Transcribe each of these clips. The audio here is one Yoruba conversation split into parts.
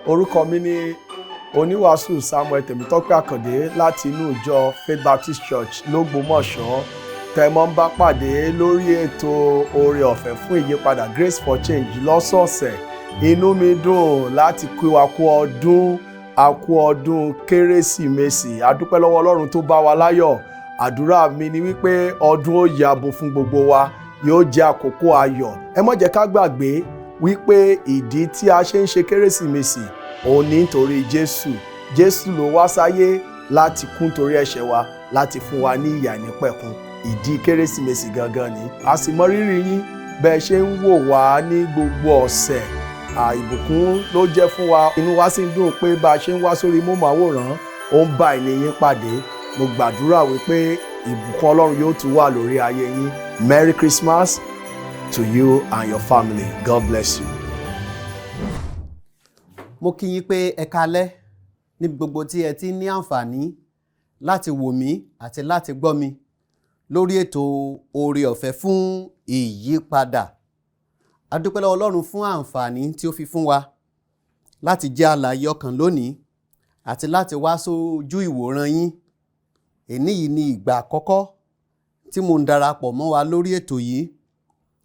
Orúkọ mi ni oníwàásù Samuel Tèmítọ́pẹ́ Àkàndé láti inú ìjọ Faith Baptist Church l'Ógbómọ̀ṣọ́. Tẹ́mọ́ ń bá pàdé lórí ètò oore ọ̀fẹ́ fún ìyípadà Grace for Change lọ́sọ̀ọ̀sẹ̀. Inú mi dùn láti kí wa kú ọdún Kérésìmesì. A dúpẹ́ lọ́wọ́ Ọlọ́run tó bá wa láyọ̀. Àdúrà mi ni wípé ọdún ó yabo fún gbogbo wa, yóò jẹ́ àkókò ayọ̀. Ẹ má jẹ́ ká gbàgbé wípé ìdí tí a ṣe ń ṣe Kérésìmesì òun ní nítorí Jésù. Jésù ló wá sáyé láti kú nítorí ẹ̀ṣẹ̀ wa, láti fún wa ní ìyà nípẹ̀kun. Ìdí Kérésìmesì gangan ni. A sì mọ rírì yín bẹ́ẹ̀ ṣe ń wò wá ní gbogbo ọ̀sẹ̀. Ìbùkún ló jẹ́ fún wa. Inú wa sì ń dùn pé bá a ṣe ń wá sórí móhùnmáwòrán ó ń bá ènìyàn pàdé. Mo gbàdúrà wípé ìbùkún Ọlọ́run yóò tún wà lórí ayé yín. Merry Christmas to you and your family. God bless you. Mo kí yín pé ẹ káalẹ́ níbi gbogbo tí ẹ ti ní àǹfààní láti wò mí àti láti gbọ́ mi lórí ètò oore ọ̀fẹ́ fún ìyípadà. A dúpẹ́ lọ́wọ́ Ọlọ́run fún àǹfààní tí ó fi fún wa láti jẹ́ alààyè ọkàn lónìí àti láti wá sójú ìwòran yín. Èní yìí ni ìgbà àkọ́kọ́ tí mo ń darapọ̀ mọ́ wa lórí ètò yìí.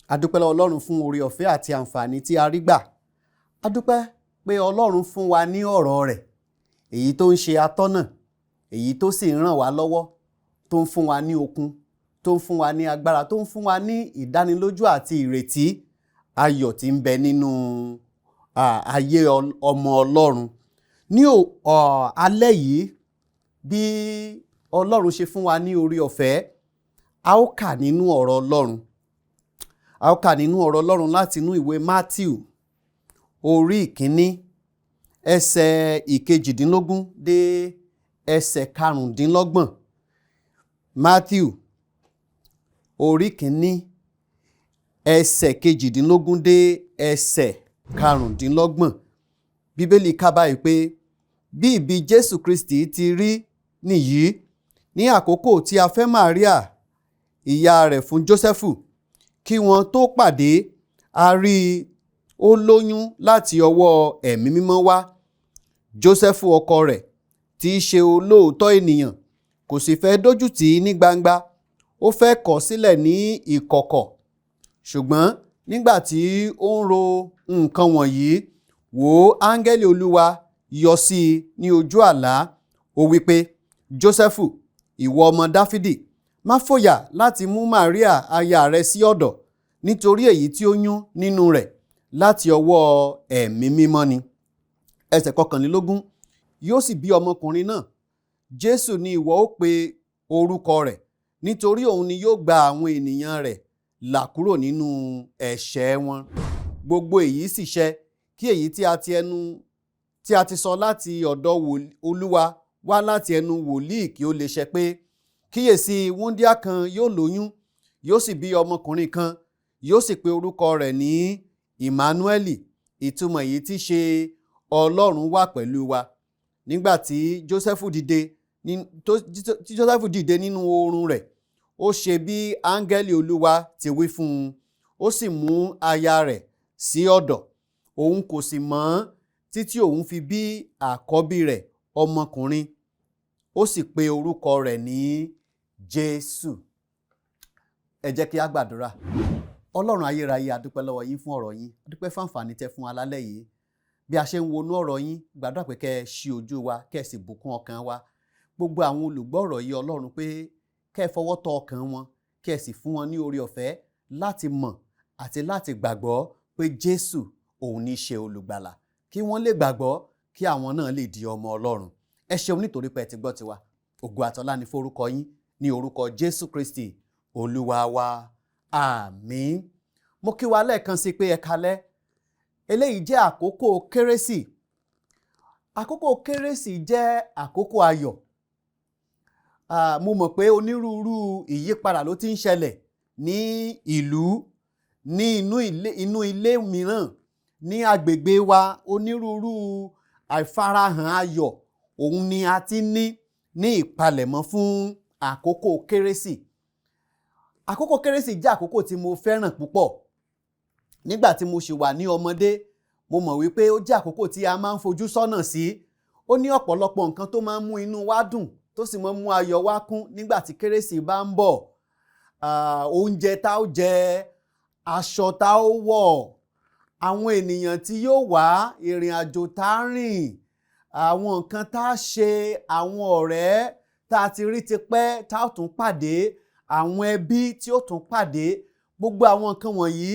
A dúpẹ́ lọ́wọ́ Ọlọ́run fún oore ọ̀fẹ́ àti àǹfààní tí a rí gbà. A dúpẹ́ pé Ọlọ́run fún wa ní ọ̀rọ̀ rẹ̀, èyí tó ń ṣe atọ́nà, èyí tó sì ń ràn wá lọ́wọ́, tó ń fún wa ní okun, tó ń fún wa ní agbára, tó ń fún wa ní ìdánilójú àti ìrètí ayọ̀ tí ń bẹ nínú ayé ọmọ Ọlọ́run. Ní alẹ́ yìí, bí Ọlọ́run ṣe fún wa ní oore ọ̀fẹ́, a ó kà nínú ọ̀rọ̀ Ọlọ́run. A ó kà nínú ọ̀rọ̀ Ọlọ́run láti inú ìwé Matthew orí ìkíní ẹsẹ̀ ìkejìdínlógún dé ẹsẹ̀ karùndínlọ́gbọ̀n. Matthew orí ìkíní ẹsẹ̀ kejìdínlógún dé ẹsẹ̀ karùndínlọ́gbọ̀n. Bíbélì kà báyìí pé bí ìbí Jésù Kristi ti rí nìyí ní àkókò tí a fẹ́ Màríà ìyá rẹ̀ fún Jósẹ́fù, kí wọ́n tó pàdé, a rí i ó lóyún láti ọwọ́ ẹ̀mí mímọ́ wá. Jósẹ́fù ọkọ rẹ̀ tí í ṣe olóòótọ́ ènìyàn, kò sì fẹ́ dójú tì í ní gbangba, ó fẹ́ kọ̀ sílẹ̀ ní ìkọ̀kọ̀. Ṣùgbọ́n nígbà tí ó ń ro nǹkan wọ̀nyí, wò ó, áńgẹ́lì Olúwa yọ sí i ní ojú àlá. Ó wí pé, Jósẹ́fù, ìwọ ọmọ Dáfídì, má fòyà láti mú Màríà aya rẹ sí ọ̀dọ̀, nítorí èyí tí ó yún nínú rẹ̀ láti ọwọ́ ẹ̀mí mímọ́ ni. Ẹsẹ̀ kọkànlélógún, yóò sì bí ọmọkùnrin náà. Jésù ni ìwọ ó pe orúkọ rẹ̀, nítorí òun ni yóò gba àwọn ènìyàn rẹ̀ là kúrò nínú ẹ̀ṣẹ̀ wọn. Gbogbo èyí sì ṣẹ kí èyí tí a ti sọ láti ọ̀dọ̀ Olúwa wá láti ẹnu wòlíì kí ó lè ṣẹ pé, kíyèsí, wúńdíá kan yóò lóyún, yóò sì bí ọmọkùnrin kan, yóò sì pe orúkọ rẹ̀ ní Ìmánúẹ́lì, ìtumọ̀ èyí tí ṣe Ọlọ́run wà pẹ̀lú wa. Nígbà tí Jósẹ́fù dìde nínú oorun rẹ̀, ó ṣe bí áńgẹ́lì Olúwa ti wí fún un, ó sì mú aya rẹ̀ sí ọ̀dọ̀. Òun kò sì mọ̀ títí òun fi bí àkọ́bí rẹ̀ ọmọkùnrin, ó sì pe orúkọ rẹ̀ ní Jésù. Ẹ jẹ́ kí a gbàdúrà. Ọlọ́run ayérayé, a dúpẹ́ lọ́wọ́ yín fún ọ̀rọ̀ yín, a dúpẹ́ fún àǹfààní tẹ́ fún wa lálẹ́ yìí. Bí a ṣe ń wọnú ọ̀rọ̀ yín, gbàdúrà pé kẹ́ ẹ ṣí ojú wa, kẹ́ ẹ sì bùkún ọkàn wa. Gbogbo àwọn olùgbọ́ ọ̀rọ̀ yìí, Ọlọ́run, pé kẹ́ ẹ fọwọ́ tọ́ ọkàn wọn, kẹ́ ẹ sì fún wọn ní oore ọ̀fẹ́ láti mọ̀ àti láti gbàgbọ́ pé Jésù òun ní ṣe olùgbàlà, kí wọ́n lè gbàgbọ́, kí àwọn náà lè di ọmọ Ọlọ́run. Ẹ ṣeun nítorí pé ẹ ti gbọ́ tiwa. Ògo àtọlá ni forúkọ yín, ní orúkọ Jésù Kristi Olúwa wa. Àmín. Mo kí wa lẹ́ẹ̀kan sí pé ẹ káalẹ́. Eléyìí jẹ́ àkókò Kérésì. Àkókò Kérésì jẹ́ àkókò ayọ̀. Mo mọ̀ pé onírúurú ìyípadà ló ti ń ṣẹlẹ̀ ní ìlú, ní inú ilé mìíràn, ní agbègbè wa. Onírúurú àìfarahàn ayọ̀ òun ni a ti ní ìpalẹ̀mọ́ fún àkókò Kérésì. Àkókò Kérésì jẹ́ àkókò tí mo fẹ́ràn púpọ̀. Nígbà tí mo ṣì wà ní ọmọdé, mo mọ̀ wípé ó jẹ́ àkókò tí a máa ń fojú sọ́nà sí. Ó ní ọ̀pọ̀lọpọ̀ nǹkan tó máa ń mú inú wa dùn tó sì máa ń mú ayọ̀ wa kún nígbà tí kérésì bá ń bọ̀. Oúnjẹ tá ó jẹ, aṣọ tá ó wọ̀, àwọn ènìyàn tí yóò wá, ìrìn àjò tá a rìn, àwọn nǹkan tá a ṣe, àwọn ọ̀rẹ́ tá a ti rí tipẹ́ tá a tún pàdé, àwọn ẹbí tí ó tún pàdé, gbogbo àwọn nǹkan wọ̀nyí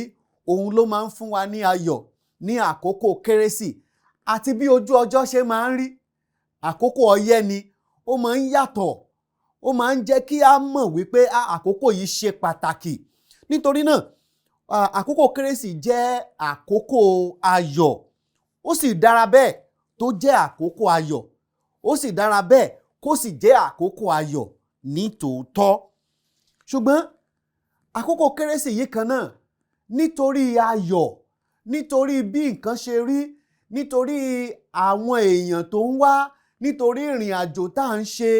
òun ló máa ń fún wa ní ayọ̀ ní àkókò kérésì. Àti bí ojú ọjọ́ ṣe máa ń rí, àkókò ọyẹ́ ni, ó máa ń yàtọ̀, ó máa ń jẹ́ kí a mọ̀ wípé àkókò yìí ṣe pàtàkì. Nítorí náà àkókò kérésì jẹ́ àkókò ayọ̀, ó sì dára bẹ́ẹ̀ tó jẹ́ àkókò ayọ̀, ó sì dára bẹ́ẹ̀ kó sì jẹ́ àkókò ayọ̀ ní tòótọ́. Ṣùgbọ́n àkókò kérésì yìí kan náà, nítorí ayọ̀, nítorí bí nǹkan ṣe rí, nítorí àwọn èèyàn tó ń wá, nítorí ìrìn àjò tá à ń ṣe,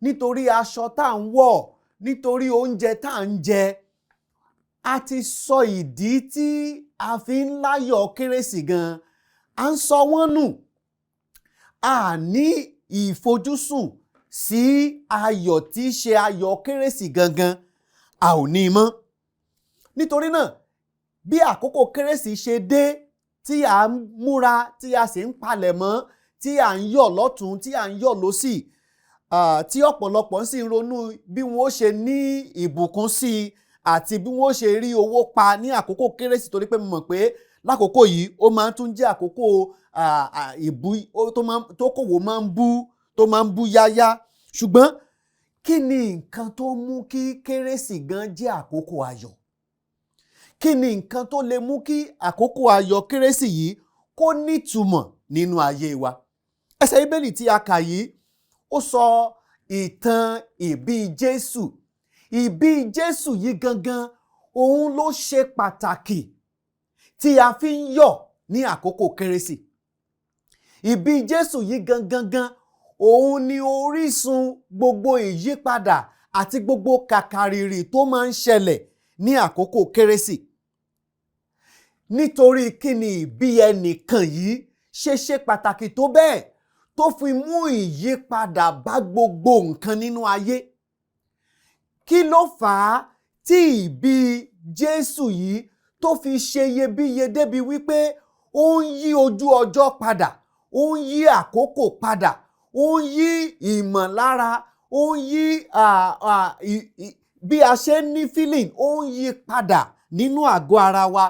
nítorí aṣọ tá à ń wọ̀, nítorí oúnjẹ tá à ń jẹ, a ti sọ ìdí tí a fi ń láyọ̀ kérésì gan, à ń sọ wọ́n nù. A ní ìfojúsùn sí ayọ̀ tí í ṣe ayọ̀ kérésì gangan, a ò ní mọ́. Nítorí náà bí àkókò kérésì ṣe dé, tí à ń múra, tí a sì ń palẹ̀ mọ́, tí à ń yọ̀ lọ́tún, tí à ń yọ̀ lósì, tí ọ̀pọ̀lọpọ̀ sì ń ronú bí wọ́n ó ṣe ní ìbùkún sí i àti bí wọ́n ó ṣe rí owó pa ní àkókò kérésì, torí pé mo mọ̀ pé lákòókò yìí ó máa ń tún jẹ́ àkókò tókòwò máa ń bú yáyá. Ṣùgbọ́n kí ni nǹkan tó mú kí kérésì gan jẹ́ àkókò ayọ̀? Kí ni nǹkan tó lè mú kí àkókò ayọ̀ kérésì yìí kó nítumọ̀ nínú ayé wa? Ẹsẹ̀ Bíbélì tí a kà yìí ó sọ ìtàn ìbí Jésù. Ìbí Jésù yìí gangan òun ló ṣe pàtàkì tí a fi ń yọ̀ ní àkókò kérésì. Ìbí Jésù yìí gangan òun ni orísun gbogbo ìyípadà àti gbogbo kàkàrìrì tó máa ń ṣẹlẹ̀ ní àkókò kérésì. Nítorí kí ni ìbí ẹnìkan yìí ṣe pàtàkì tó bẹ́ẹ̀ tó fi mú ìyípadà bá gbogbo nǹkan nínú ayé? Kí ló fà á tí ìbí Jésù yìí tó fi ṣe iyebíye débi wípé ó ń yí ojú ọjọ́ padà, ó ń yí àkókò padà, ó ń yí ìmọ̀lára, ó ń yí bí a ṣe ń ní feeling, ó ń yí padà nínú àgọ́ ara wa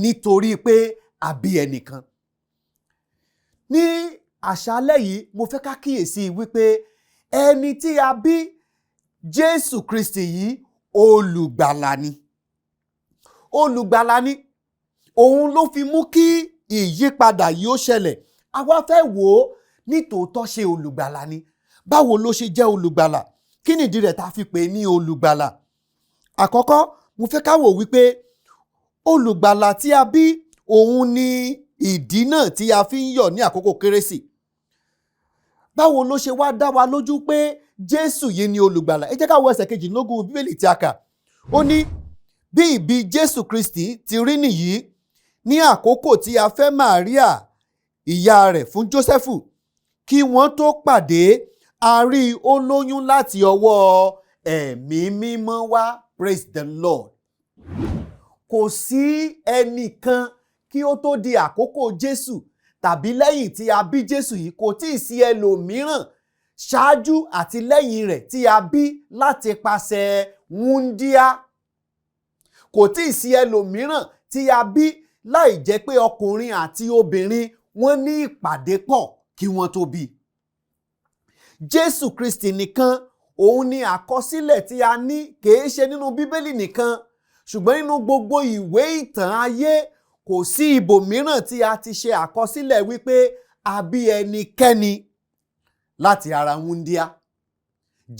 nítorí pé a bí ẹnìkan. Ní àṣálẹ́ yìí mo fẹ́ ká kíyèsí wípé ẹni tí a bí, Jésù Kristi yìí, olùgbàlà ni. Olùgbàlà ni. Òun ló fi mú kí ìyípadà yìí ó ṣẹlẹ̀. A wá fẹ́ wò ó ní tòótọ́ ṣe olùgbàlà ni. Báwo ló ṣe jẹ́ olùgbàlà? Kí nìdí rẹ̀ tá fi pè ní olùgbàlà? Àkọ́kọ́, mo fẹ́ ká wò wípé olùgbàlà tí a bí òun ni ìdí náà tí a fi ń yọ̀ ní àkókò kérésì. Báwo ló ṣe wá dá wa lójú pé Jésù yìí ni olùgbàlà? Ẹ jẹ́ ká wo ẹsẹ̀ 22 Bíbélì tí a kà. Ó ní bí ìbí Jésù Kristi ti rí nìyí ní àkókò tí a fẹ́ Màríà ìyá rẹ̀ fún Jósẹ́fù, kí wọ́n tó pàdé, a rí ó lóyún láti ọwọ́ Ẹ̀mí Mímọ́ wá. Praise the Lord. Kò sí ẹnìkan kí ó tó di àkókò Jésù tàbí lẹ́yìn tí a bí Jésù yìí, kò tí ì sí ẹlòmíràn ṣáájú àti lẹ́yìn rẹ̀ tí a bí láti pasẹ̀ wúńdíá. Kò tí ì sí ẹlòmíràn tí a bí láì jẹ́ pé ọkùnrin àti obìnrin wọ́n ní ìpàdé pọ̀ kí wọ́n tó bí. Jésù Kristi nìkan òun ni àkọsílẹ̀ tí a ní, kìí ṣe nínú Bíbélì nìkan, ṣùgbọ́n nínú gbogbo ìwé ìtàn ayé kò sí ibòmíràn tí a ti ṣe àkọsílẹ̀ wípé a bí ẹnikẹ́ni láti ara wúńdíá.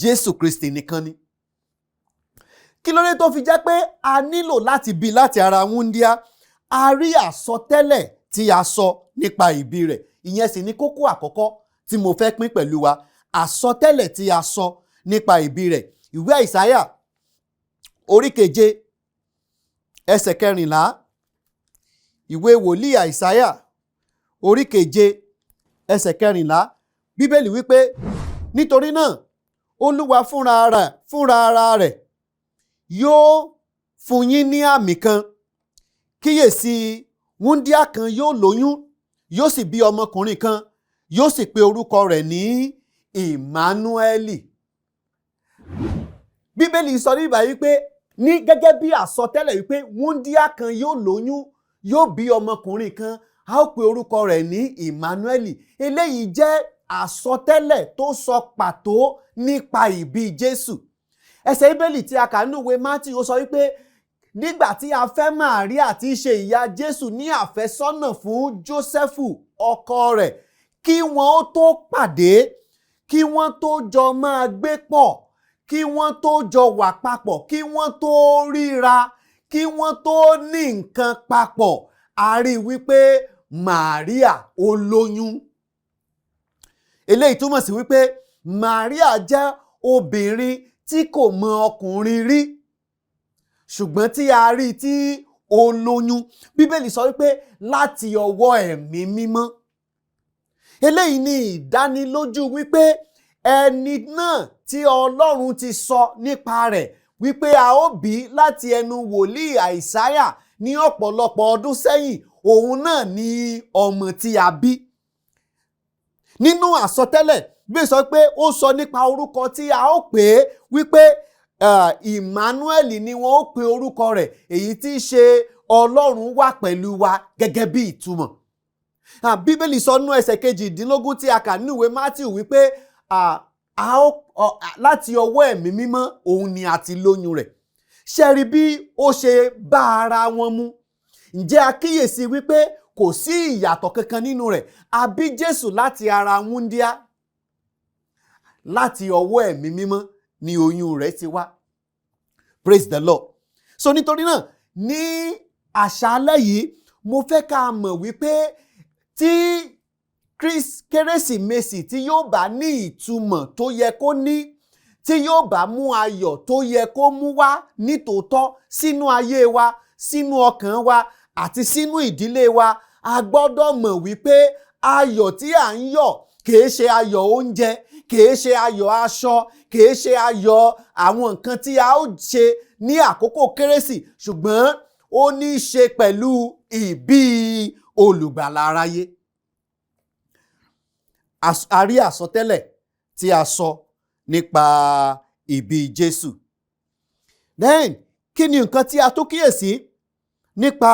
Jésù Kristi nìkan ni. Kí ló dé tó fi jẹ́ pé a nílò láti bí láti ara wúńdíá? A rí àsọtẹ́lẹ̀ tí a sọ nípa ìbí rẹ̀. Ìyẹn sì ni kókó àkọ́kọ́ tí mo fẹ́ pín pẹ̀lú wa. Àsọtẹ́lẹ̀ tí a sọ nípa ìbí rẹ̀. Ìwé Àìsáyà orí 7 ẹsẹ̀ 14. Ìwé wòlíì Àìsáyà orí 7 ẹsẹ̀ 14 Bíbélì wípé nítorí náà Olúwa fúnra ara rẹ̀ yóò fún yín ní àmì kan, kíyèsí wúńdíá kan yóò lóyún, yóò sì bí ọmọkùnrin kan, yóò sì pe orúkọ rẹ̀ ní Ìmánúẹ́lì. Bíbélì sọ ní ìbáyìí pé ní gẹ́gẹ́ bí àsọtẹ́lẹ̀ wípé wúńdíá kan yóò lóyún, yóò bí ọmọkùnrin kan, a ó pe orúkọ rẹ̀ ní Ìmánúẹ́lì. Eléyìí jẹ́ àsọtẹ́lẹ̀ tó sọ pàtó nípa ìbí Jésù. Ẹsẹ̀ Bíbélì tí a kà nínú ìwé Mátíù ó sọ wípé nígbà tí a fẹ́ Màríà tí í ṣe ìyá Jésù ní àfẹ́sọ́nà fún Jósẹ́fù ọkọ rẹ̀, kí wọ́n ó tó pàdé, kí wọ́n tó jọ máa gbé pọ̀, kí wọ́n tó jọ wà papọ̀, kí wọ́n tó ríra, kí wọ́n tó ní nǹkan papọ̀, a rí wípé Màríà ó lóyún. Eléyìí túmọ̀ sí wípé Màríà jẹ́ obìnrin tí kò mọ ọkùnrin rí, ṣùgbọ́n tí a rí tí ó lóyún. Bíbélì sọ wípé láti ọwọ́ Ẹ̀mí Mímọ́. Eléyìí ni ìdánilójú wípé ẹni náà tí Ọlọ́run ti sọ nípa rẹ̀ wípé a ó bí láti ẹnu wòlíì Àìsáyà ní ọ̀pọ̀lọpọ̀ ọdún sẹ́yìn, òun náà ni ọmọ tí a bí. Nínú àsọtẹ́lẹ̀ bí sọ pé ó sọ nípa orúkọ tí a ó pè é wípé Ìmánúẹ́lì ni wọ́n ó pe orúkọ rẹ̀, èyí tí í ṣe Ọlọ́run wà pẹ̀lú wa gẹ́gẹ́ bí ìtumọ̀. Bíbélì sọ nínú ẹsẹ̀ 18 tí a kà nínú ìwé Mátíù wípé láti ọwọ́ Ẹ̀mí Mímọ́ òun ni a ti lóyún rẹ̀. Ṣé rí bí ó ṣe bá ara wọn mu? Ǹjẹ́ a kíyèsí wípé kò sí ìyàtọ̀ kankan nínú rẹ̀? A bí Jésù láti ara wúńdíá, láti ọwọ́ Ẹ̀mí Mímọ́ ni oyún rẹ̀ ti wá. Praise the Lord. So nítorí náà ní àṣálẹ́ yìí mo fẹ́ ká mọ̀ wípé tí Kérésìmesì tí yóò bá ní ìtumọ̀ tó yẹ kó ní, tí yóò bá mú ayọ̀ tó yẹ kó mú wá nítòótọ́ sínú ayé wa, sínú ọkàn wa àti sínú ìdílé wa, a gbọ́dọ̀ mọ̀ wípé ayọ̀ tí à ń yọ̀ kìí ṣe ayọ̀ oúnjẹ, kìí ṣe ayọ̀ aṣọ, kìí ṣe ayọ̀ àwọn nǹkan tí a ó ṣe ní àkókò Kérésì, ṣùgbọ́n ó ní í ṣe pẹ̀lú ìbí olùgbàlà aráyé. A rí àsọtẹ́lẹ̀ tí a sọ nípa ìbí Jésù. Then kí ni nǹkan tí a tó kíyèsí nípa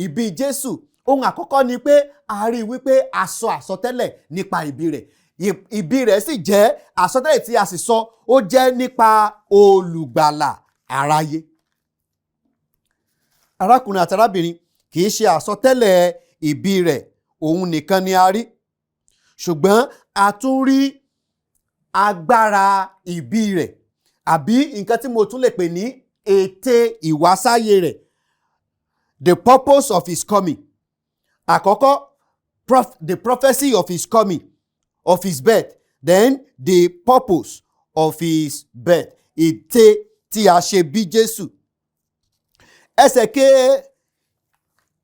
ìbí Jésù? Ohun àkọ́kọ́ ni pé a rí wípé a sọ àsọtẹ́lẹ̀ nípa ìbí rẹ̀. Ìbí rẹ̀ sì jẹ́ àsọtẹ́lẹ̀ tí a sì sọ ó jẹ́ nípa olùgbàlà aráyé. Arákùnrin àti arábìnrin, kì í ṣe àsọtẹ́lẹ̀ ìbí rẹ̀ òun nìkan ni a rí, ṣùgbọ́n a tún rí agbára ìbí rẹ̀, àbí nǹkan tí mo tún lè pè ní ète ìwásáyé rẹ̀. The purpose of his coming. Àkọ́kọ́, the prophecy of his coming, of his birth. Then the purpose of his birth. Ète tí a ṣe bí Jésù. Ẹsẹ̀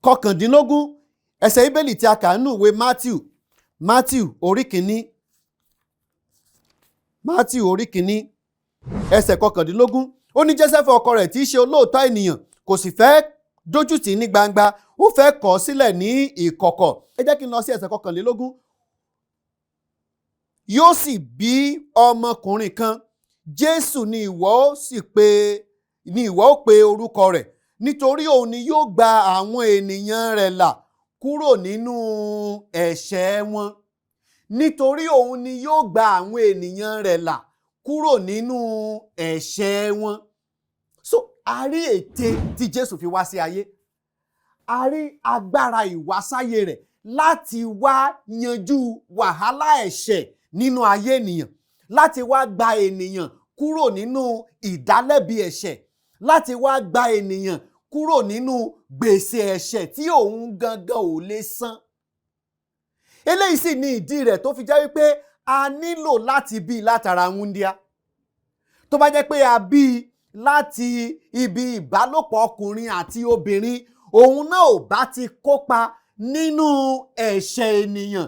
19 ẹsẹ̀ Bíbélì tí a kà nínú ìwé Mátíù orí 1. Mátíù orí 1 ẹsẹ̀ 19. Ó ní Jósẹ́fù ọkọ rẹ̀ tí í ṣe olóòótọ́ ènìyàn kò sì fẹ́ dójútì ní gbangba, ó fẹ́ kọ̀ ọ́ sílẹ̀ ní ìkọ̀kọ̀. Ẹ jẹ́ kí n lọ sí ẹsẹ̀ 21. Yóò sì bí ọmọkùnrin kan, Jésù ni ìwọ ó pe orúkọ rẹ̀, nítorí òun ni yóò gba àwọn ènìyàn rẹ̀ là kúrò nínú ẹ̀ṣẹ̀ wọn. Nítorí òun ni yóò gba àwọn ènìyàn rẹ̀ là kúrò nínú ẹ̀ṣẹ̀ wọn. So a rí ète tí Jésù fi wá sí ayé. A rí agbára ìwásáyé rẹ̀ láti wá yanjú wàhálà ẹ̀ṣẹ̀ nínú ayé ènìyàn, láti wá gba ènìyàn kúrò nínú ìdálẹ́bi ẹ̀ṣẹ̀, láti wá gba ènìyàn kúrò nínú gbèsè ẹ̀ṣẹ̀ tí òun gangan ò lè san. Eléyìí sì ni ìdí rẹ̀ tó fi jẹ́ wípé a nílò láti bí látara wúńdíá. Tó bá jẹ́ pé a bí láti ibi ìbálòpọ̀ ọkùnrin àti obìnrin, òun náà ò bá ti kópa nínú ẹ̀ṣẹ̀ ènìyàn,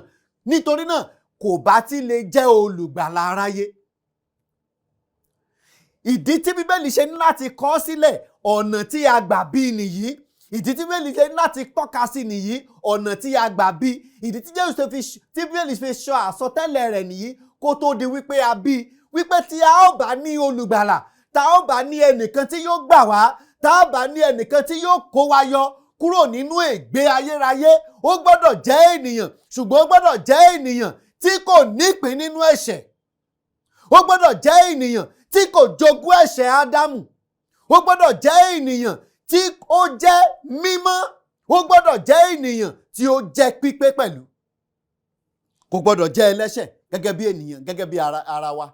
nítorí náà kò bá ti lè jẹ́ olùgbàlà aráyé. Ìdí tí Bíbélì ṣe ní láti kọ sílẹ̀ ọ̀nà tí a gbà bí nìyí. Ìdí tí Bíbélì ṣe ní láti tọ́ka sí nìyí, ọ̀nà tí a gbà bí. Ìdí tí Bíbélì fi sọ àsọtẹ́lẹ̀ rẹ̀ nìyí kó tó di wípé a bí. Wípé tí a ó bá ní olùgbàlà, tá a ó bá ní ẹnìkan tí yóò gbà wá, tá a bá ní ẹnìkan tí yóò kó wa yọ kúrò nínú ègbé ayérayé, ó gbọ́dọ̀ jẹ́ ènìyàn, ṣùgbọ́n ó gbọ́dọ̀ jẹ́ ènìyàn tí kò nípìn nínú ẹ̀ṣẹ̀. Ó gbọ́dọ̀ jẹ́ ènìyàn tí kò jogún ẹ̀ṣẹ̀ Ádámù. Ó gbọ́dọ̀ jẹ́ ènìyàn tí ó jẹ́ mímọ́. Ó gbọ́dọ̀ jẹ́ ènìyàn tí ó jẹ́ pípé pẹ̀lú. Kò gbọ́dọ̀ jẹ́ ẹlẹ́ṣẹ̀ gẹ́gẹ́ bí ènìyàn, gẹ́gẹ́ bí ara wa.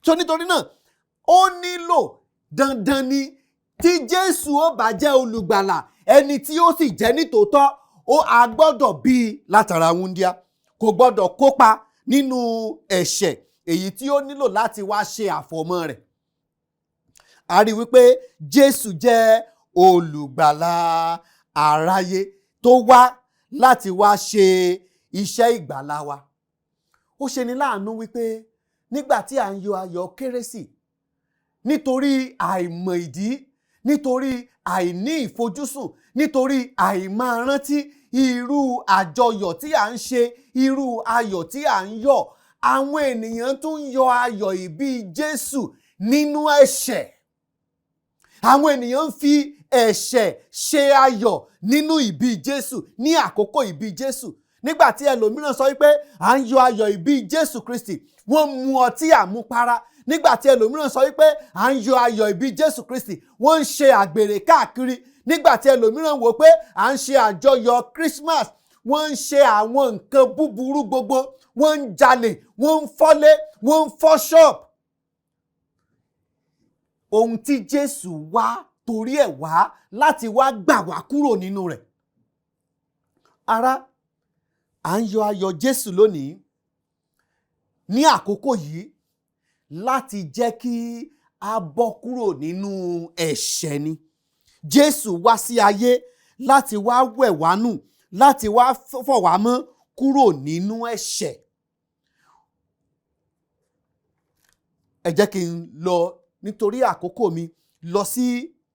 So nítorí náà, ó nílò dandan ni tí Jésù ó bá jẹ́ olùgbàlà, ẹni tí ó sì jẹ́ nítòótọ́, a gbọ́dọ̀ bí látara wúńdíá. Kò gbọ́dọ̀ kópa nínú ẹ̀ṣẹ̀ èyí tí ó nílò láti wá ṣe àfọ̀mọ́ rẹ̀. A rí wípé Jésù jẹ́ olùgbàlà aráyé tó wá láti wá ṣe iṣẹ́ ìgbàlà wa. Ó ṣe ni láàánú wípé nígbà tí à ń yọ ayọ̀ kérésì, nítorí àìmọ̀ ìdí, nítorí àìní ìfojúsùn, nítorí àìmáa rántí irú àjọyọ̀ tí à ń ṣe, irú ayọ̀ tí à ń yọ̀, àwọn ènìyàn tún ń yọ ayọ̀ ìbí Jésù nínú ẹ̀ṣẹ̀. Àwọn ènìyàn ń fi ẹ̀ṣẹ̀ ṣe ayọ̀ nínú ìbí Jésù ní àkókò ìbí Jésù. Nígbà tí ẹlòmíràn sọ wípé à ń yọ ayọ̀ ìbí Jésù Kristi, wọ́n mu ọtí àmupara. Nígbà tí ẹlòmíràn sọ wípé à ń yọ ayọ̀ ìbí Jésù Kristi, wọ́n ń ṣe àgbèrè káàkiri. Nígbà tí ẹlòmíràn wò pé à ń ṣe àjọyọ̀ Christmas, wọ́n ń ṣe àwọn nǹkan búburú gbogbo. Wọ́n ń jalè, wọ́n ń fọ́lé, wọ́n ń fọ́ ṣọ́ọ̀bù. Ohun tí Jésù wá torí ẹ̀ wá láti wá gbà wá kúrò nínú rẹ̀. Ará, à ń yọ ayọ̀ Jésù lónìí ní àkókò yìí láti jẹ́ kí a bọ́ kúrò nínú ẹ̀ṣẹ̀ ni. Jésù wá sí ayé láti wá wẹ̀ wá nù, láti wá fọ̀ wá mọ́ kúrò nínú ẹ̀ṣẹ̀. Ẹ jẹ́ kí n lọ, nítorí àkókò mi, lọ sí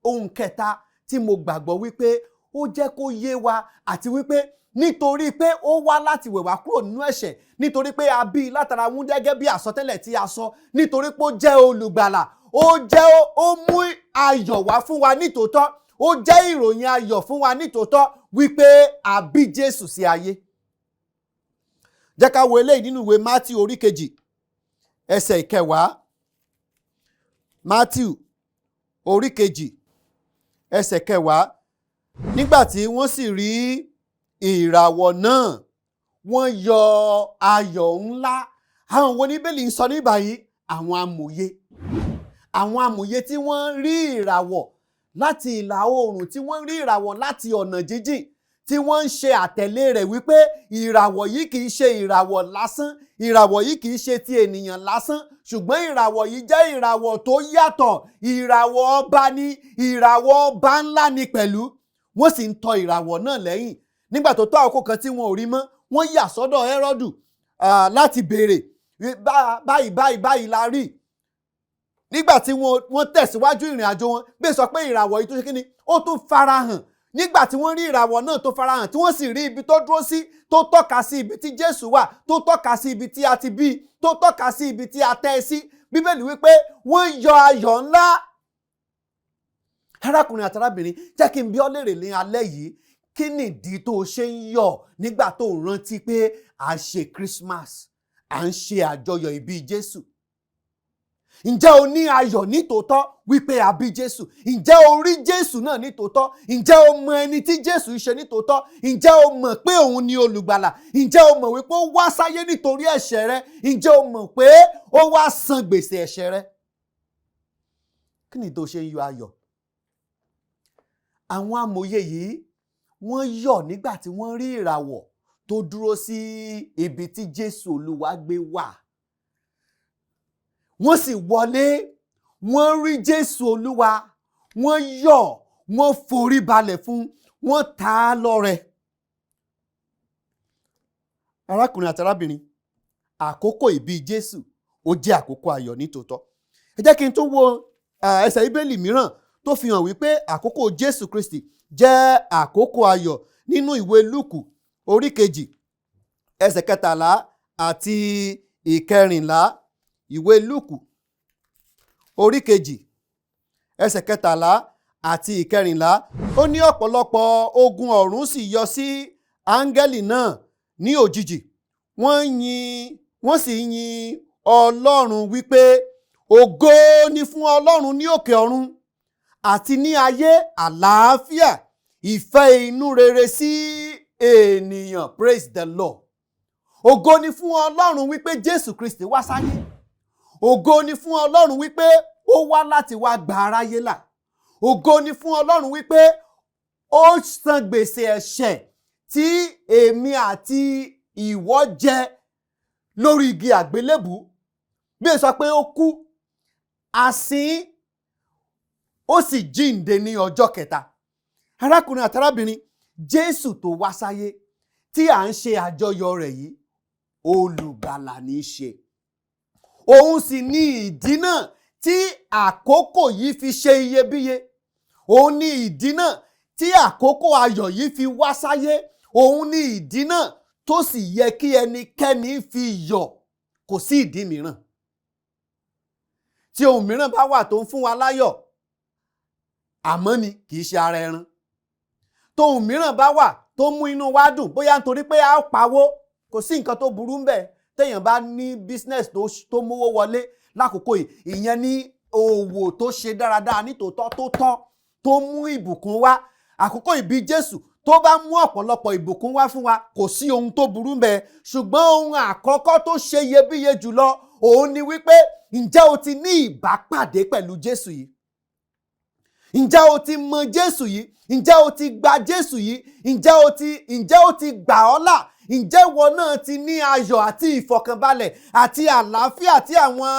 ohun kẹta tí mo gbàgbọ́ wípé ó jẹ́ kó yé wa, àti wípé nítorí pé ó wá láti wẹ̀ wá kúrò nínú ẹ̀ṣẹ̀, nítorí pé a bí látara wúńdíá gẹ́gẹ́ bí àsọtẹ́lẹ̀ tí a sọ, nítorí pé ó jẹ́ olùgbàlà, ó mú ayọ̀ wá fún wa nítòótọ́, ó jẹ́ ìròyìn ayọ̀ fún wa nítòótọ́ wípé a bí Jésù sí ayé. Jẹ́ ká wo eléyìí nínú ìwé Mátíù orí 2 ẹsẹ̀ 10. Mátíù orí 2 ẹsẹ̀ 10. Nígbà tí wọ́n sì rí ìràwọ̀ náà, wọ́n yọ ayọ̀ ńlá. Àwọn wo ní Bíbélì ń sọ ní báyìí? Àwọn amòye. Àwọn amòye tí wọ́n rí ìràwọ̀ láti ìlà oòrùn, tí wọ́n rí ìràwọ̀ láti ọ̀nà jíjìn, tí wọ́n ń ṣe àtẹ̀lé rẹ̀ wípé ìràwọ̀ yìí kì í ṣe ìràwọ̀ lásán, ìràwọ̀ yìí kì í ṣe ti ènìyàn lásán, ṣùgbọ́n ìràwọ̀ yìí jẹ́ ìràwọ̀ tó yàtọ̀, ìràwọ̀ ọba ni, ìràwọ̀ ọba ńlá ni pẹ̀lú. Wọ́n sì ń tọ ìràwọ̀ náà lẹ́yìn. Nígbà tó tó àkókò kan tí wọn ò rí mọ́, wọ́n yà sọ́dọ̀ Hẹ́rọ́dù láti béèrè báyìí la rí. Nígbà tí wọ́n tẹ̀síwájú ìrìn àjò wọn, bí sọ pé ìràwọ̀ yìí tó ṣe kí ni, ó tún farahàn. Nígbà tí wọ́n rí ìràwọ̀ náà tó farahàn, tí wọ́n sì rí ibi tó dúró sí, tó tọ́ka sí ibi tí Jésù wà, tó tọ́ka sí ibi tí a ti bí, tó tọ́ka sí ibi tí a tẹ́ sí, Bíbélì wípé wọ́n yọ ayọ̀ ńlá. Arákùnrin àti arábìnrin, jẹ́ kí n bi ọ́ léèrè ní alẹ́ yìí, kí nìdí tó ṣe ń yọ̀ nígbà tó rántí pé à ń ṣe Christmas, à ń ṣe àjọyọ̀ ìbí Jésù? Ǹjẹ́ o ní ayọ̀ nítòótọ́ wípé a bí Jésù? Ǹjẹ́ o rí Jésù náà nítòótọ́? Ǹjẹ́ o mọ ẹni tí Jésù ṣe nítòótọ́? Ǹjẹ́ o mọ̀ pé òun ni olùgbàlà? Ǹjẹ́ o mọ̀ wípé ó wá sáyé nítorí ẹ̀ṣẹ̀ rẹ? Ǹjẹ́ o mọ̀ pé ó wá san gbèsè ẹ̀ṣẹ̀ rẹ? Kí ni tó ṣe ń yọ ayọ̀? Àwọn amòye yìí, wọ́n yọ̀ nígbà tí wọ́n rí ìràwọ̀ tó dúró sí ibi tí Jésù Olúwa gbé wà. Wọ́n sì wọlé, wọ́n rí Jésù Olúwa, wọ́n yọ̀, wọ́n forí balẹ̀ fún, wọ́n ta á lọ́rẹ. arákùnrin àti arábìnrin, àkókò ìbí Jésù ó jẹ́ àkókò ayọ̀ nítòótọ́. Ẹ jẹ́ kí n tún wo ẹsẹ̀ Bíbélì mìíràn tó fi hàn wípé àkókò Jésù Kristi jẹ́ àkókò ayọ̀ nínú ìwé Lúùkù orí 2 ẹsẹ̀ 13 àti 14. Ìwé Lúùkù orí 2 ẹsẹ̀ 13 àti 14. Ó ní ọ̀pọ̀lọpọ̀ ogun ọ̀run sì yọ sí áńgẹ́lì náà ní òjijì, wọ́n sì yin Ọlọ́run wípé ògo ni fún Ọlọ́run ní òkè ọ̀run, àti ní ayé àlàáfíà ìfẹ́ inú rere sí ènìyàn. Praise the Lord. Ògo ni fún Ọlọ́run wípé Jésù Kristi wá sáyé. Ògo ni fún Ọlọ́run wípé ó wá láti wá gba aráyé là. Ògo ni fún Ọlọ́run wípé ó san gbèsè ẹ̀ṣẹ̀ tí èmi àti ìwọ jẹ lórí igi àgbélébù. Bí ó sọ pé ó kú, a sìn, ó sì jíǹde ní ọjọ́ kẹta. Arákùnrin àti arábìnrin, Jésù tó wá sáyé tí à ń ṣe àjọyọ̀ rẹ̀ yìí, olùgbàlà ní í ṣe. Òun sì ní ìdí náà tí àkókò yìí fi ṣe iyebíye. Òun ní ìdí náà tí àkókò ayọ̀ yìí fi wá sáyé. Òun ní ìdí náà tó sì yẹ kí ẹnikẹ́ni fi yọ̀. Kò sí ìdí mìíràn. Tí ohun mìíràn bá wà tó ń fún wa láyọ̀, àmọ́ ni kì í ṣe ara ẹran. Tóhun mìíràn bá wà tó mú inú wa dùn, bóyá nítorí pé a ó pawó, kò sí nǹkan tó burú ń bẹ̀. Téèyàn bá ní business tó mówó wọlé lákòókò yìí, ìyẹn ní òwò tó ṣe dáradára nítòótọ́ tó tọ́, tó mú ìbùkún wá. Àkókò ìbí Jésù tó bá mú ọ̀pọ̀lọpọ̀ ìbùkún wá fún wa, kò sí ohun tó burú ń bẹ̀. Ṣùgbọ́n ohun àkọ́kọ́ tó ṣe iyebíye jùlọ, òun ni wípé ǹjẹ́ o ti ní ìbápàdé pẹ̀lú Jésù yìí? Ǹjẹ́ o ti mọ Jésù yìí? Ǹjẹ́ o ti gba Jésù yìí? Ǹjẹ́ o ti gbà ọ́ là? Ǹjẹ́ ìwọ náà ti ní ayọ̀ àti ìfọ̀kànbalẹ̀ àti àlàáfíà tí àwọn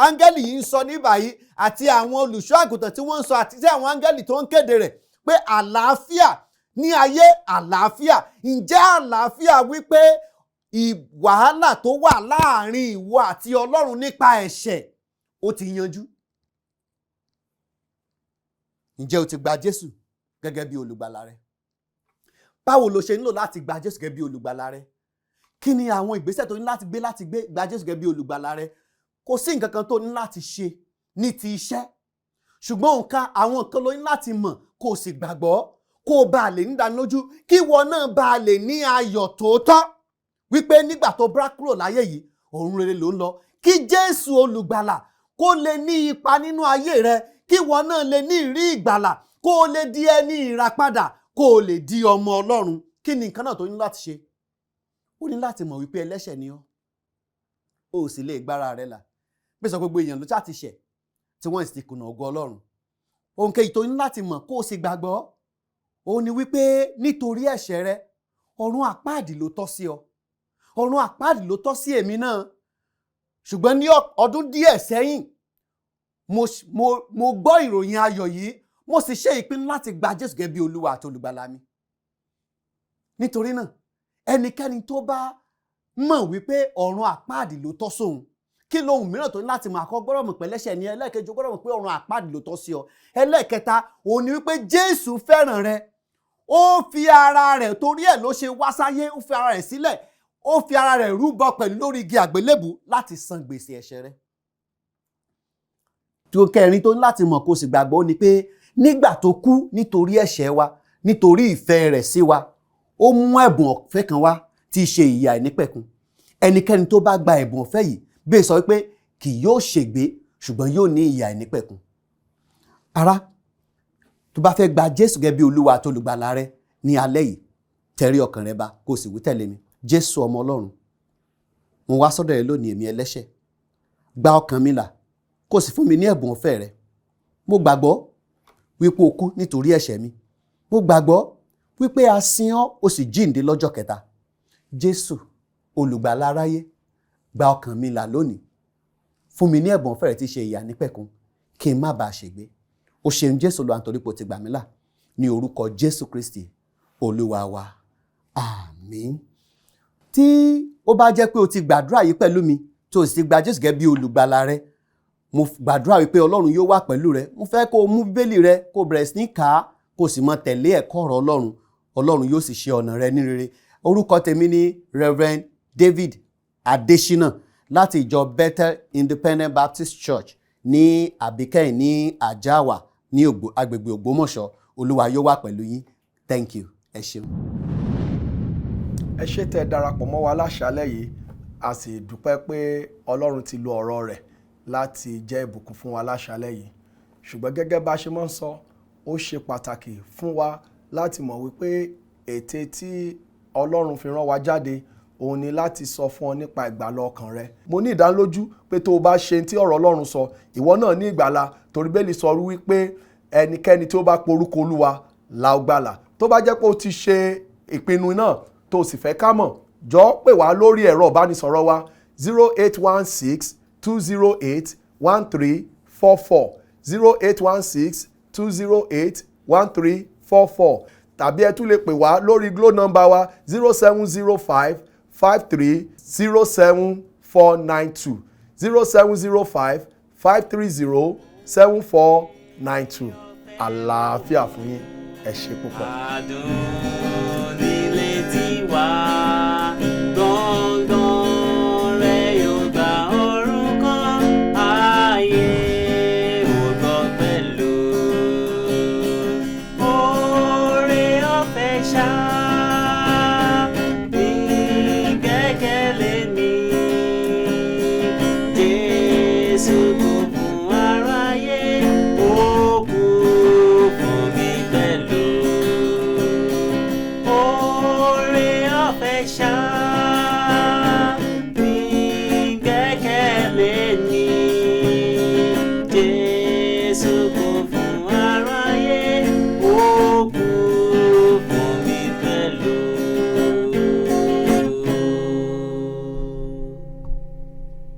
áńgẹ́lì yìí ń sọ ní báyìí, àti àwọn olùṣọ́ àgùntàn tí wọ́n ń sọ, àti tí àwọn áńgẹ́lì tó ń kéde rẹ̀ pé àlàáfíà ní ayé, àlàáfíà? Ǹjẹ́ àlàáfíà wípé wàhálà tó wà láàrin ìwọ àti Ọlọ́run nípa ẹ̀ṣẹ̀ ó ti yanjú? Ǹjẹ́ o ti gba Jésù gẹ́gẹ́ bí olùgbàlà rẹ? Báwo lo ṣe nílò láti gba Jésù gẹ́gẹ́ bí olùgbàlà rẹ? Kí ni àwọn ìgbésẹ̀ tó ní láti gbé gba Jésù gẹ́gẹ́ bí olùgbàlà rẹ? Kò sí nǹkan kan tó ní láti ṣe ní ti iṣẹ́. Ṣùgbọ́n àwọn nǹkan ló ní láti mọ̀ kó o sì gbàgbọ́, kó o bá lè ní ìdánilójú, kí ìwọ náà bá lè ní ayọ̀ tòótọ́ wípé nígbà tó bá kúrò láyé yìí, ọ̀run rere ló ń lọ. Kí Jésù olùgbàlà kó lè ní ipa nínú ayé rẹ, kí ìwọ náà lè ní ìrí ìgbàlà, kó o lè di ẹni ìràpadà, kó o lè di ọmọ Ọlọ́run. Kí ni nǹkan náà tó ní láti ṣe? Ó ní láti mọ̀ wípé ẹlẹ́ṣẹ̀ ni ọ́, o sì lè gbára rẹ là. Bí sọ gbogbo èèyàn ló ṣáà ti ṣẹ̀ tí wọ́n sì kùnà ògo Ọlọ́run. Ohun kejì tó ní láti mọ̀ kó o sì gbàgbọ́, òun ni wípé nítorí ẹ̀ṣẹ̀ rẹ, ọ̀run àpáàdì ló tọ́ sí ọ. Ọ̀run àpáàdì ló tọ́ sí èmi náà. Ṣùgbọ́n ní ọdún díẹ̀ sẹ́yìn, mo gbọ́ ìròyìn ayọ̀ yìí, mo sì ṣe ìpinnu láti gba Jésù gẹ́gẹ́ bí Olúwa àti olùgbàlà mi. Nítorí náà, ẹnikẹ́ni tó bá mọ̀ wípé ọ̀run àpáàdì ló tọ́ sóun, kí lohun mìíràn tó ní láti mọ̀? Àkọ́kọ́ gbọ́dọ̀ mọ̀ pé ẹlẹ́ṣẹ̀ ni. Ẹlẹ́ẹ̀kejì gbọ́dọ̀ mọ̀ pé ọ̀run àpáàdì ló tọ́ sí ọ. Ẹlẹ́ẹ̀kẹta, òun ni wípé Jésù fẹ́ràn rẹ. Ó fi ara rẹ̀, torí ẹ̀ ló ṣe wá sáyé, ó fi ara rẹ̀ sílẹ̀, ó fi ara rẹ̀ rúbọ pẹ̀lú lórí igi àgbélébù láti san gbèsè ẹ̀ṣẹ̀ rẹ. Tí ó kẹrin tó ní láti mọ̀ kó sì gbàgbọ́ ni pé nígbà tó kú nítorí ẹ̀ṣẹ̀ wa, nítorí ìfẹ́ rẹ̀ sí wa, ó mú ẹ̀bùn ọ̀fẹ́ kan wá tí í ṣe ìyè àìnípẹ̀kun. Ẹnikẹ́ni tó bá gba ẹ̀bùn ọ̀fẹ́ yìí, bí sọ pé kì yóò ṣègbé, ṣùgbọ́n yóò ní ìyè àìnípẹ̀kun. Ará, tó bá fẹ́ gba Jésù gẹ́gẹ́ bí Olúwa àti olùgbàlà rẹ ní alẹ́ yìí, tẹrí ọkàn rẹ ba kó sì wí tẹ̀lé mi. Jésù ọmọ Ọlọ́run, mo wá sọ́dọ̀ rẹ lónìí, èmi ẹlẹ́ṣẹ̀. Gba ọkàn mi là, kó sì fún mi ní ẹ̀bùn ọ̀fẹ́ rẹ. Mo gbàgbọ́ wípé o kú nítorí ẹ̀ṣẹ̀ mi. Mo gbàgbọ́ wípé a sin ọ́, o sì jíǹde lọ́jọ́ kẹta. Jésù olùgbàlà aráyé, gba ọkàn mi là lónìí. Fún mi ní ẹ̀bùn ọ̀fẹ́ rẹ tí ṣe ìyè àìnípẹ̀kun, kí n má bàa ṣègbé. O ṣeun Jésù Olúwa, nítorí pé o ti gbà mí là. Ní orúkọ Jésù Kristi Olúwa wa. Àmín. tí ó bá jẹ́ pé o ti gbàdúrà yìí pẹ̀lú mi tó sì ti gba Jésù gẹ́gẹ́ bí olùgbàlà rẹ, mo gbàdúrà wípé Ọlọ́run yóò wà pẹ̀lú rẹ. Mo fẹ́ kó o mú Bíbélì rẹ kó o bẹ̀rẹ̀ sí ní kà á kó o sì máa tẹ̀lé ẹ̀kọ́ ọ̀rọ̀ Ọlọ́run. Ọlọ́run yóò sì ṣe ọ̀nà rẹ ní rere. Orúkọ tèmi ni Reverend David Adesina láti ìjọ Bethel Independent Baptist Church ní Àbíkẹ́yìn ní Àjáàwá ní agbègbè Ògbómọ̀ṣọ́. Olúwa yóò wà pẹ̀lú yín. Thank you. Ẹ ṣeun. Ẹ ṣé tẹ́ darapọ̀ mọ́ wa láṣálẹ́ yìí, a sì dúpẹ́ pé Ọlọ́run ti lo ọ̀rọ̀ rẹ̀ láti jẹ́ ìbùkún fún wa láṣálẹ́ yìí. Ṣùgbọ́n gẹ́gẹ́ bá ṣe máa ń sọ, ó ṣe pàtàkì fún wa láti mọ̀ wípé ète tí Ọlọ́run fi rán wa jáde òun ni láti sọ fún ọ nípa ìgbàlà ọkàn rẹ. Mo ní ìdánilójú pé tó o bá ṣe tí ọ̀rọ̀ Ọlọ́run sọ, ìwọ náà ní ìgbàlà, torí Bíbélì sọ wípé ẹnikẹ́ni tí ó bá pe orúkọ Olúwa la ó gbàlà. Tó bá jẹ́ pé o ti ṣe ìpinnu náà tó o sì fẹ́ ká mọ̀, jọ̀ọ́ pè wá lórí ẹ̀rọ ìbánisọ̀rọ̀ wa 0816-208-1344 0816-208-1344 tàbí ẹ tún lè pè wá lórí Glo number wa 0705-530-79492 0705-530-7492. Àlàáfíà fún yín. Ẹ ṣé púpọ̀. Adùn nílé tiwa, gbọ̀ngàn rẹ̀ yóò gba orúkọ, ayé ò gbọ́ pẹ̀lú. Oore ọ̀fẹ́ ṣá ní gbẹ́kẹ̀lé mi, Jésù.